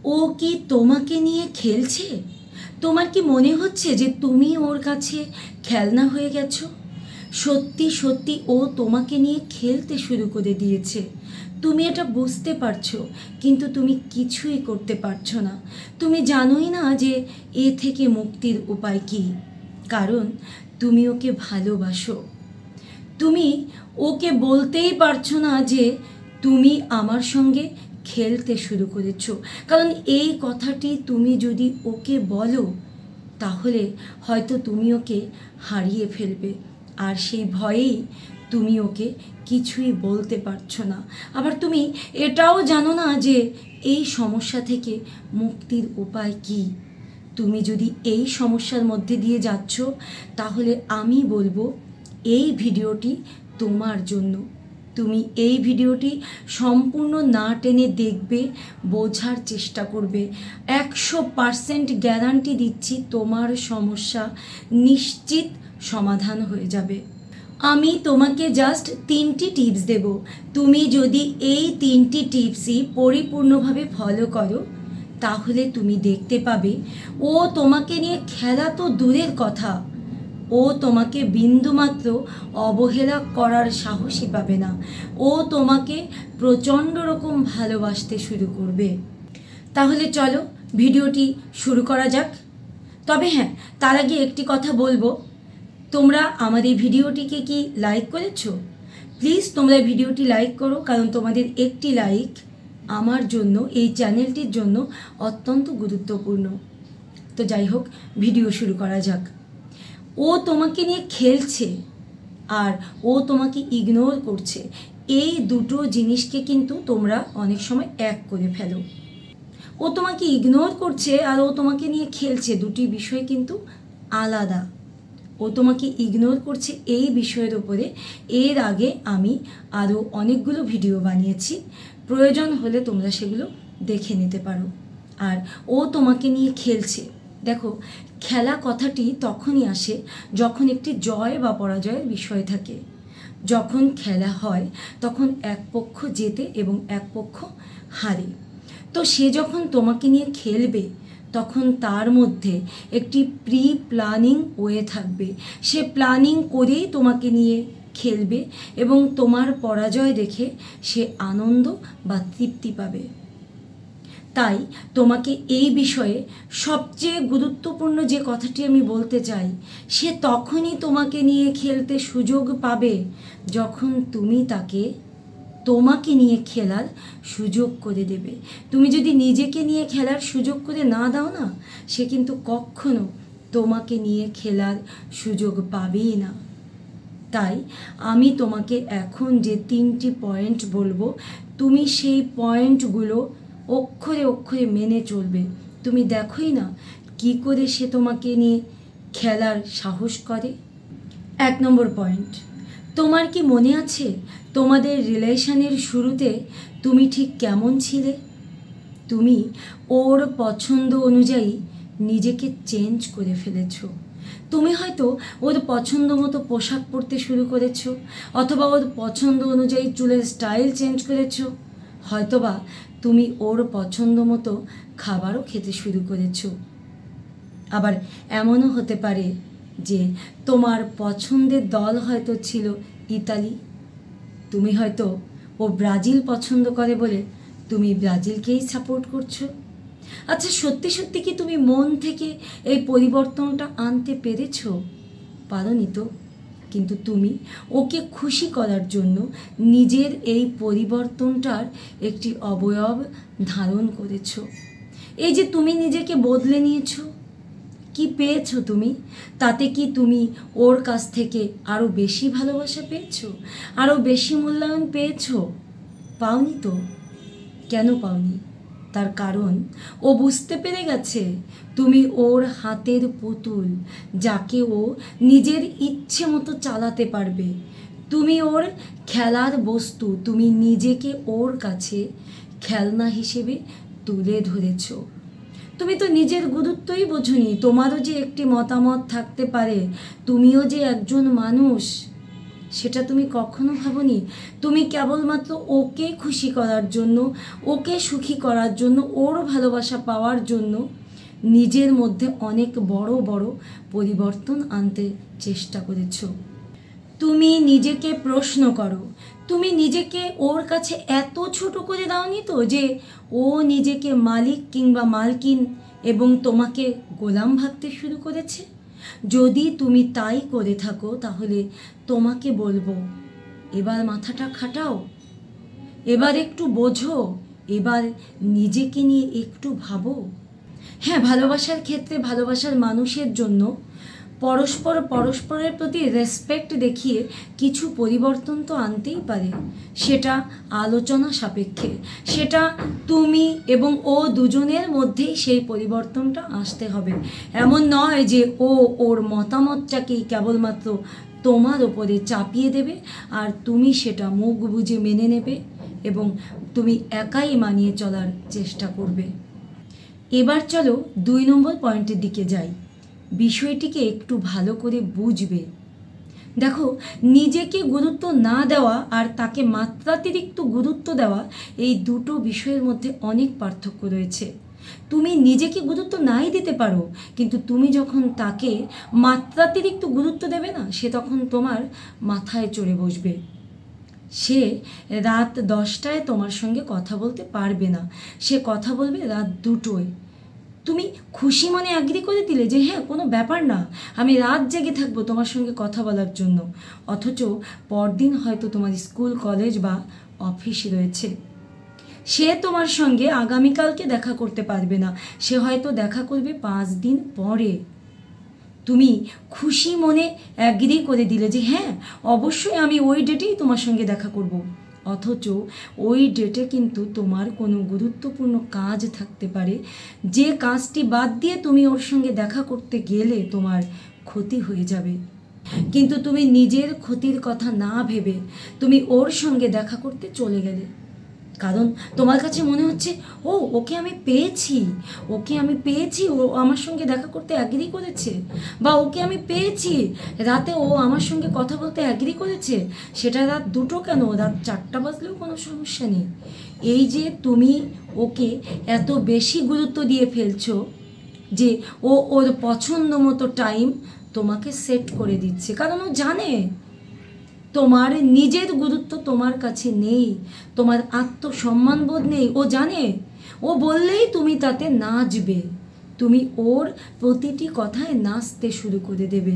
ও কি তোমাকে নিয়ে খেলছে? তোমার কি মনে হচ্ছে যে তুমি ওর কাছে খেলনা হয়ে গেছো? সত্যি সত্যি ও তোমাকে নিয়ে খেলতে শুরু করে দিয়েছে। তুমি এটা বুঝতে পারছো, কিন্তু তুমি কিছুই করতে পারছো না। তুমি জানোই না যে এ থেকে মুক্তির উপায় কী। কারণ তুমি ওকে ভালোবাসো। তুমি ওকে বলতেই পারছো না যে তুমি আমার সঙ্গে খেলতে শুরু করেছো। কারণ এই কথাটি তুমি যদি ওকে বলো, তাহলে হয়তো তুমি ওকে হারিয়ে ফেলবে। আর সেই ভয়েই তুমি ওকে কিছুই বলতে পারছো না। আবার তুমি এটাও জানো না যে এই সমস্যা থেকে মুক্তির উপায় কী। তুমি যদি এই সমস্যার মধ্যে দিয়ে যাচ্ছ, তাহলে আমি বলবো এই ভিডিওটি তোমার জন্য। তুমি এই ভিডিওটি সম্পূর্ণ না টেনে দেখবে, বোঝার চেষ্টা করবে। 100% গ্যারান্টি দিচ্ছি তোমার সমস্যা নিশ্চিত সমাধান হয়ে যাবে। আমি তোমাকে জাস্ট 3টি টিপস দেব। তুমি যদি এই 3টি টিপসই পরিপূর্ণভাবে ফলো করো, তাহলে তুমি দেখতে পাবে ও তোমাকে নিয়ে খেলা তো দূরের কথা, ও তোমাকে বিন্দুমাত্র অবহেলা করার সাহসই পাবে না। ও তোমাকে প্রচণ্ড রকম ভালোবাসতে শুরু করবে। তাহলে চলো ভিডিওটি শুরু করা যাক। তবে হ্যাঁ, তার আগে একটি কথা বলবো, তোমরা আমার এই ভিডিওটিকে কি লাইক করেছো? প্লিজ তোমরা ভিডিওটি লাইক করো, কারণ তোমাদের একটি লাইক আমার জন্য, এই চ্যানেলটির জন্য অত্যন্ত গুরুত্বপূর্ণ। তো যাই হোক, ভিডিও শুরু করা যাক। ও তোমাকে নিয়ে খেলছে আর ও তোমাকে ইগনোর করছে, এই দুটো জিনিসকে কিন্তু তোমরা অনেক সময় এক করে ফেলো। ও তোমাকে ইগনোর করছে আর ও তোমাকে নিয়ে খেলছে, দুটি বিষয় কিন্তু আলাদা। ও তোমাকে ইগনোর করছে এই বিষয়ের উপরে এর আগে আমি আরও অনেকগুলো ভিডিও বানিয়েছি, প্রয়োজন হলে তোমরা সেগুলো দেখে নিতে পারো। আর ও তোমাকে নিয়ে খেলছে, দেখো, খেলা কথাটি তখনই আসে যখন একটি জয় বা পরাজয়ের বিষয় থাকে। যখন খেলা হয় তখন এক পক্ষ জেতে এবং এক পক্ষ হারে। তো সে যখন তোমাকে নিয়ে খেলবে, তখন তার মধ্যে একটি প্রি প্ল্যানিং ওয়ে থাকবে। সে প্ল্যানিং করেই তোমাকে নিয়ে খেলবে এবং তোমার পরাজয় দেখে সে আনন্দ বা তৃপ্তি পাবে। তাই তোমাকে এই বিষয়ে সবচেয়ে গুরুত্বপূর্ণ যে কথাটি আমি বলতে চাই, সে তখনই তোমাকে নিয়ে খেলতে সুযোগ পাবে যখন তুমি তাকে তোমাকে নিয়ে খেলার সুযোগ করে দেবে। তুমি যদি নিজেকে নিয়ে খেলার সুযোগ করে না দাও না, সে কিন্তু কখনো তোমাকে নিয়ে খেলার সুযোগ পাবেই না। তাই আমি তোমাকে এখন যে 3টি পয়েন্ট বলবো, তুমি সেই পয়েন্টগুলো অক্ষরে অক্ষরে মেনে চলবে। তুমি দেখোই না কি করে সে তোমাকে নিয়ে খেলার সাহস করে। 1 নম্বর পয়েন্ট, তোমার কি মনে আছে তোমাদের রিলেশনের শুরুতে তুমি ঠিক কেমন ছিলে? তুমি ওর পছন্দ অনুযায়ী নিজেকে চেঞ্জ করে ফেলেছো। তুমি হয়তো ওর পছন্দ মতো পোশাক পরতে শুরু করেছো, অথবা ওর পছন্দ অনুযায়ী চুলের স্টাইল চেঞ্জ করেছো, হয়তোবা তুমি ওর পছন্দ মতো খাবারও খেতে শুরু করেছো। আবার এমনও হতে পারে যে তোমার পছন্দের দল হয়তো ছিল ইতালি, তুমি হয়তো ও ব্রাজিল পছন্দ করে বলে তুমি ব্রাজিলকেই সাপোর্ট করছো। আচ্ছা, সত্যি সত্যি কি তুমি মন থেকে এই পরিবর্তনটা আনতে পেরেছো? পারোনি তো। কিন্তু তুমি ওকে খুশি করার জন্য নিজের এই পরিবর্তনটার একটি অবয়ব ধারণ করেছো। এই যে তুমি নিজেকে বদলে নিয়েছো, কি পেয়েছো তুমি? তাতে কি তুমি ওর কাছ থেকে আরও বেশি ভালোবাসা পেয়েছো, আরও বেশি মূল্যায়ন পেয়েছো? পাওনি তো। কেন পাওনি? তার কারণ ও বুঝতে পেরে গেছে তুমি ওর হাতের পুতুল, যাকে ও নিজের ইচ্ছে মতো চালাতে পারবে। তুমি ওর খেলার বস্তু, তুমি নিজেকে ওর কাছে খেলনা হিসেবে তুলে ধরেছো। তুমি তো নিজের গুরুত্বই বোঝোনি। তোমারও যে একটি মতামত থাকতে পারে, তুমিও যে একজন মানুষ, সেটা তুমি কখনো ভাবোনি? তুমি কেবলমাত্র ওকে খুশি করার জন্য, ওকে সুখী করার জন্য, ওর ভালোবাসা পাওয়ার জন্য নিজের মধ্যে অনেক বড় বড় পরিবর্তন আনতে চেষ্টা করেছো। তুমি নিজেকে প্রশ্ন করো, তুমি নিজেকে ওর কাছে এত ছোট করে দাওনি তো যে ও নিজেকে মালিক কিংবা মালকিন এবং তোমাকে গোলাম ভাবতে শুরু করেছে? যদি তুমি তাই করে থাকো তাহলে তোমাকে বলবো, এবার মাথাটা খাটাও, এবার একটু বোঝো, এবার নিজেকে নিয়ে একটু ভাবো। হ্যাঁ, ভালোবাসার ক্ষেত্রে ভালোবাসার মানুষের জন্য পরস্পরের প্রতি রেসপেক্ট দেখিয়ে কিছু পরিবর্তন তো আনতেই পারে, সেটা আলোচনা সাপেক্ষে, সেটা তুমি এবং ও দুজনের মধ্যেই সেই পরিবর্তনটা আসতে হবে। এমন নয় যে ও ওর মতামতটাকেই কেবলমাত্র তোমার ওপরে চাপিয়ে দেবে আর তুমি সেটা মুখ বুজে মেনে নেবে এবং তুমি একাই মানিয়ে চলার চেষ্টা করবে। এবার চলো 2 নম্বর পয়েন্টের দিকে যাই। বিষয়টিকে একটু ভালো করে বুঝবে। দেখো, নিজেকে গুরুত্ব না দেওয়া আর তাকে মাত্রাতিরিক্ত গুরুত্ব দেওয়া, এই দুটো বিষয়ের মধ্যে অনেক পার্থক্য রয়েছে। তুমি নিজেকে গুরুত্ব নাই দিতে পারো, কিন্তু তুমি যখন তাকে মাত্রাতিরিক্ত গুরুত্ব দেবে না, সে তখন তোমার মাথায় চড়ে বসবে। সে রাত 10টায় তোমার সঙ্গে কথা বলতে পারবে না, সে কথা বলবে রাত 2টোয়। তুমি খুশি মনে অ্যাগ্রি করে দিলে যে হ্যাঁ, কোনো ব্যাপার না, আমি রাত জেগে থাকবো তোমার সঙ্গে কথা বলার জন্য, অথচ পরদিন হয়তো তোমার স্কুল কলেজ বা অফিস রয়েছে। সে তোমার সঙ্গে আগামীকালকে দেখা করতে পারবে না, সে হয়তো দেখা করবে 5 দিন পরে। তুমি খুশি মনে অ্যাগ্রি করে দিলে যে হ্যাঁ, অবশ্যই আমি ওই ডেটেই তোমার সঙ্গে দেখা করব, অথচ ওই ডেটে কিন্তু তোমার কোনো গুরুত্বপূর্ণ কাজ থাকতে পারে, যে কাজটি বাদ দিয়ে তুমি ওর সঙ্গে দেখা করতে গেলে তোমার ক্ষতি হয়ে যাবে। কিন্তু তুমি নিজের ক্ষতির কথা না ভেবে তুমি ওর সঙ্গে দেখা করতে চলে গেলে, কারণ তোমার কাছে মনে হচ্ছে ওকে আমি পেয়েছি, ও আমার সঙ্গে দেখা করতে অ্যাগ্রি করেছে, বা ওকে আমি পেয়েছি, রাতে ও আমার সঙ্গে কথা বলতে অ্যাগ্রি করেছে, সেটা রাত 2টো কেন, রাত 4টা বাজলেও কোনো সমস্যা নেই। এই যে তুমি ওকে এত বেশি গুরুত্ব দিয়ে ফেলছো যে ওর পছন্দ মতো টাইম তোমাকে সেট করে দিচ্ছে, কারণ ও জানে তোমার নিজের গুরুত্ব তোমার কাছে নেই, তোমার আত্মসম্মানবোধ নেই। ও জানে, ও বললেই তুমি তাতে নাচবে, তুমি ওর প্রতিটি কথায় নাচতে শুরু করে দেবে।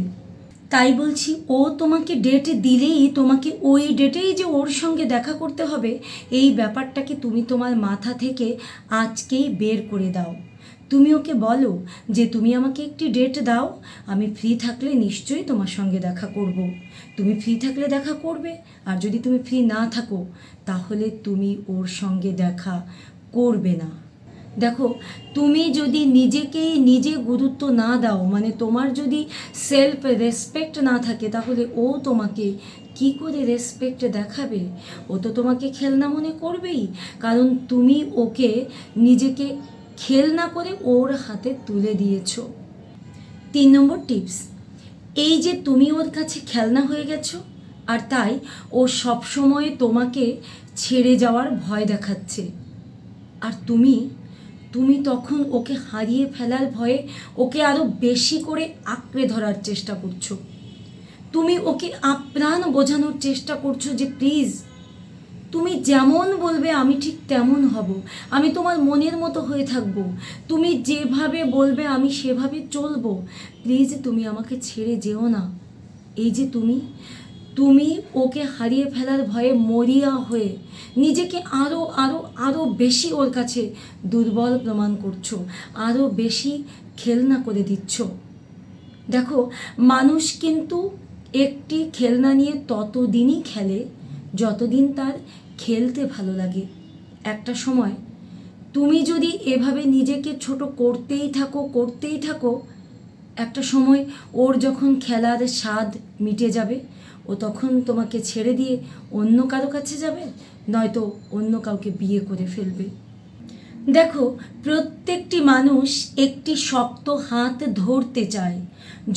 তাই বলছি, ও তোমাকে ডেট দিলেই তোমাকে ওই ডেটেই যে ওর সঙ্গে দেখা করতে হবে, এই ব্যাপারটাকে তুমি তোমার মাথা থেকে আজকেই বের করে দাও। তুমি ওকে বলো যে তুমি আমাকে একটি ডেট দাও, আমি ফ্রি থাকলে নিশ্চয়ই তোমার সঙ্গে দেখা করব। তুমি ফ্রি থাকলে দেখা করবে, আর যদি তুমি ফ্রি না থাকো তাহলে তুমি ওর সঙ্গে দেখা করবে না। দেখো, তুমি যদি নিজে গুরুত্ব না দাও, মানে তোমার যদি সেলফ রেসপেক্ট না থাকে, তাহলে ও তোমাকে কি করে রেসপেক্ট দেখাবে? ও তো তোমাকে খেলনা মনে করবেই, কারণ তুমি ওকে নিজেকে খেলনা করে ওর হাতে তুলে দিয়েছো। 3 নম্বর টিপস, এই যে তুমি ওর কাছে খেলনা হয়ে গেছো, আর তাই ও সবসময় তোমাকে ছেড়ে যাওয়ার ভয় দেখাচ্ছে, আর তুমি তখন ওকে হারিয়ে ফেলার ভয়ে ওকে আরও বেশি করে আঁকড়ে ধরার চেষ্টা করছো। তুমি ওকে আপ্রাণ বোঝানোর চেষ্টা করছো যে প্লিজ, তুমি যেমন বলবে আমি ঠিক তেমন হব, আমি তোমার মনের মতো হয়ে থাকবো, তুমি যেভাবে বলবে আমি সেভাবে চলবো, প্লিজ তুমি আমাকে ছেড়ে যেও না। এই যে তুমি ওকে হারিয়ে ফেলার ভয়ে মরিয়া হয়ে নিজেকে আরও বেশি ওর কাছে দুর্বল প্রমাণ করছো, আরও বেশি খেলনা করে দিচ্ছ। দেখো, মানুষ কিন্তু একটি খেলনা নিয়ে ততদিনই খেলে যতদিন তার খেলতে ভালো লাগে। একটা সময় তুমি যদি এভাবে নিজেকে ছোট করতেই থাকো, একটা সময় ওর যখন খেলার স্বাদ মিটে যাবে, ও তখন তোমাকে ছেড়ে দিয়ে অন্য কারো কাছে যাবে, নয়তো অন্য কাউকে বিয়ে করে ফেলবে। দেখো, প্রত্যেকটি মানুষ একটি শক্ত হাত ধরতে চায়,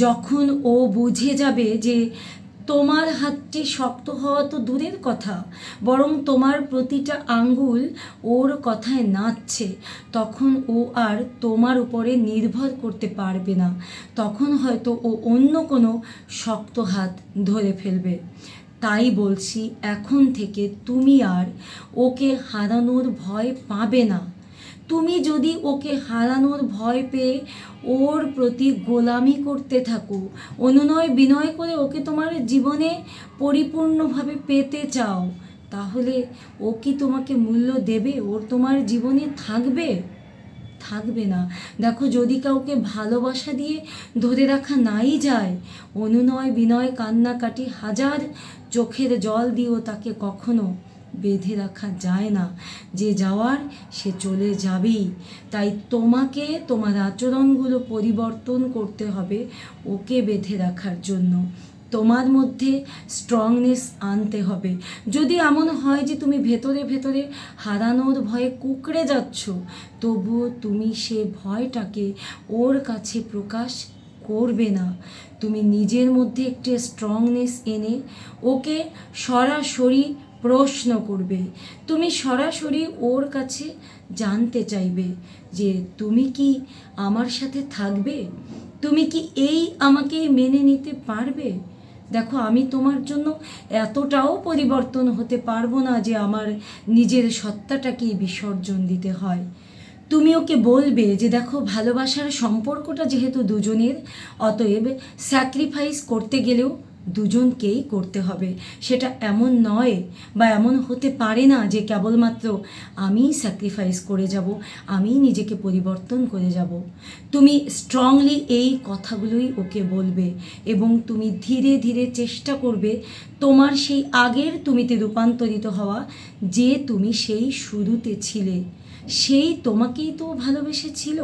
যখন ও বুঝে যাবে যে তোমার হাতটি শক্ত হওয়া তো দূরের কথা, বরং তোমার প্রতিটা আঙ্গুল ওর কথায় নাচছে। তখন ও আর তোমার উপরে নির্ভর করতে পারবে না, তখন হয়তো ও অন্য কোনো শক্ত হাত ধরে ফেলবে। তাই বলছি, এখন থেকে তুমি আর ওকে হারানোর ভয় পাবে না। তুমি যদি ওকে হারানোর ভয় পেয়ে ওর প্রতি গোলামি করতে থাকো, অনুনয় বিনয় করে ওকে তোমার জীবনে পরিপূর্ণভাবে পেতে চাও, তাহলে ও কি তোমাকে মূল্য দেবে? ওর তোমার জীবনে থাকবে? থাকবে না। দেখো, যদি কাউকে ভালোবাসা দিয়ে ধরে রাখা নাই যায়, অনুনয় বিনয় কান্নাকাটি হাজার চোখের জল দিয়েও তাকে কখনো বেঁধে রাখা যায় না। যে যাওয়ার সে চলে যাবেই। তাই তোমাকে তোমার আচরণগুলো পরিবর্তন করতে হবে ওকে বেঁধে রাখার জন্য। তোমার মধ্যে স্ট্রংনেস আনতে হবে। যদি এমন হয় যে তুমি ভেতরে ভেতরে হারানোর ভয়ে কুঁকড়ে যাচ্ছ, তবুও তুমি সে ভয়টাকে ওর কাছে প্রকাশ করবে না। তুমি নিজের মধ্যে একটি স্ট্রংনেস এনে ওকে সরাসরি প্রশ্ন করবে। তুমি সরাসরি ওর কাছে জানতে চাইবে যে তুমি কি আমার সাথে থাকবে? তুমি কি আমাকে মেনে নিতে পারবে? দেখো, আমি তোমার জন্য এতটাও পরিবর্তন হতে পারবো না যে আমার নিজের সত্তাটাকেই বিসর্জন দিতে হয়। তুমি ওকে বলবে যে দেখো, ভালোবাসার সম্পর্কটা যেহেতু দুজনের, অতএব স্যাক্রিফাইস করতে গেলেও দুজনকেই করতে হবে। সেটা এমন নয় বা এমন হতে পারে না যে কেবলমাত্র আমিই স্যাক্রিফাইস করে যাব, আমিই নিজেকে পরিবর্তন করে যাব। তুমি স্ট্রংলি এই কথাগুলোই ওকে বলবে এবং তুমি ধীরে ধীরে চেষ্টা করবে তোমার সেই আগের তুমিতে রূপান্তরিত হওয়া, যে তুমি সেই শুরুতে ছিলে। সেই তোমাকেই তো ভালোবেসেছিল।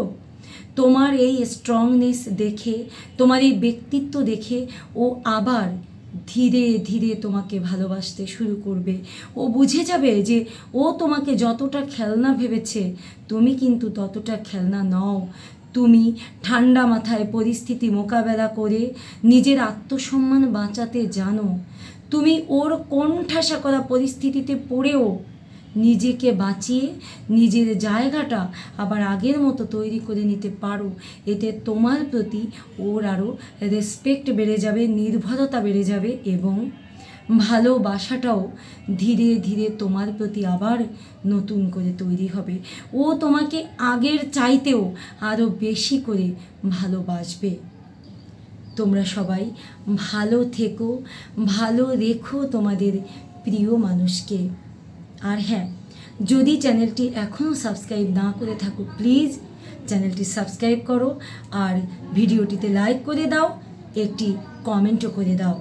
তোমার এই স্ট্রংনেস দেখে, তোমার এই ব্যক্তিত্ব দেখে ও আবার ধীরে ধীরে তোমাকে ভালোবাসতে শুরু করবে। ও বুঝে যাবে যে ও তোমাকে যতটা খেলনা ভেবেছে, তুমি কিন্তু ততটা খেলনা নও। তুমি ঠান্ডা মাথায় পরিস্থিতি মোকাবেলা করে নিজের আত্মসম্মান বাঁচাতে জানো। তুমি ওর কোণঠাসা করা পরিস্থিতিতে পড়েও নিজেকে বাঁচিয়ে নিজের জায়গাটা আবার আগের মতো তৈরি করে নিতে পারো। এতে তোমার প্রতি ওর আরও রেসপেক্ট বেড়ে যাবে, নির্ভরতা বেড়ে যাবে এবং ভালোবাসাটাও ধীরে ধীরে তোমার প্রতি আবার নতুন করে তৈরি হবে। ও তোমাকে আগের চাইতেও আরও বেশি করে ভালোবাসবে। তোমরা সবাই ভালো থেকো, ভালো রেখো তোমাদের প্রিয় মানুষকে। আর হ্যাঁ, যদি চ্যানেলটি এখনও সাবস্ক্রাইব না করে থাকো, প্লিজ চ্যানেলটি সাবস্ক্রাইব করো আর ভিডিওটিতে লাইক করে দাও, একটি কমেন্টও করে দাও।